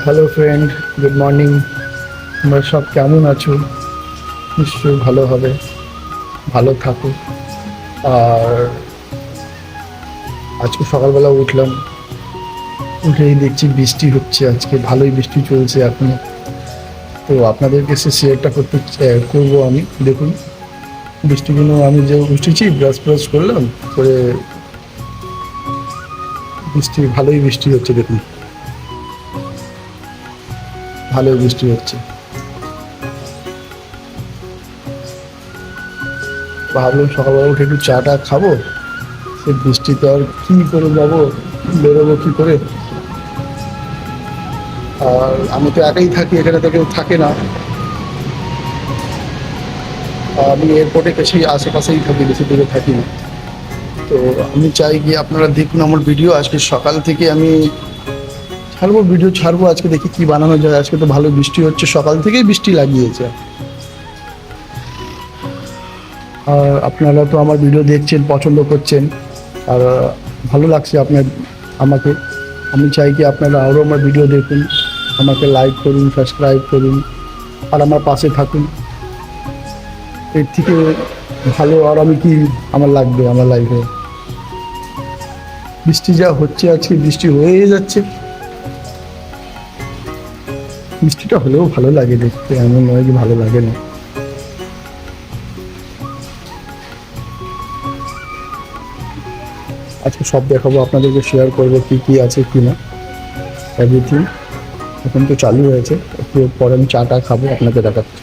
Hello friend, good morning. তোমরা সব কেমন আছো? নিশ্চয়ই ভালো হবে, ভালো থাকো। আর আজকে সকালবেলা উঠলাম, উঠেই দেখছি বৃষ্টি হচ্ছে। আজকে ভালোই বৃষ্টি চলছে এখনো। তো আপনাদেরকে সে শেয়ারটা করবো আমি। দেখুন বৃষ্টিগুলো, আমি যে উঠেছি ব্রাশ করলাম করে, ভালোই বৃষ্টি হচ্ছে। দেখুন ভালোই বৃষ্টি হচ্ছে। ভাবলাম সকালবেলা উঠে একটু চাটা খাবো, সে বৃষ্টিতে আর কী করে যাবো, বেরোবো কী করে। আর আমি তো একাই থাকি, এখানে তো কেউ থাকে না। আমি এয়ারপোর্টে বেশি আশেপাশেই থাকি, বেশি দূরে থাকি না। তো আমি চাই গিয়ে আপনারা দেখুন আমার ভিডিও। আজকে সকাল থেকে আমি ভিডিও ছাড়বো। আজকে দেখি কি বানানো যায়। আজকে তো ভালো বৃষ্টি হচ্ছে, সকাল থেকেই বৃষ্টি লাগিয়েছে। আর আপনারা তো আমার ভিডিও দেখছেন, পছন্দ করছেন, আর ভালো লাগছে আমাকে। আমি চাই কি আপনারা আরও আমার ভিডিও দেখুন, আমাকে লাইক করুন, সাবস্ক্রাইব করুন, আর আমার পাশে থাকুন। এর থেকে ভালো আর আমি কি আমার লাগবে আমার লাইফে। বৃষ্টি যা হচ্ছে, আজকে বৃষ্টি হয়ে যাচ্ছে। বৃষ্টিটা হলেও ভালো লাগে দেখতে, এমন নয় যে ভালো লাগে না। আজকে সব দেখাবো আপনাদেরকে, শেয়ার করবো কি কি আছে কি না, এভরিথিং। এখন তো চালু হয়েছে, একটু পরে আমি চাটা খাবো, আপনাকে দেখাচ্ছি।